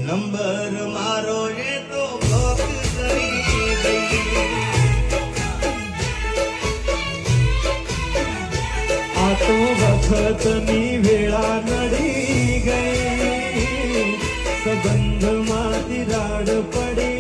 Number મારો એ તો block કરી ગઈ. આ તો વખતની વેળા નડી ગઈ, સંબંધમાં તિરાડ પડી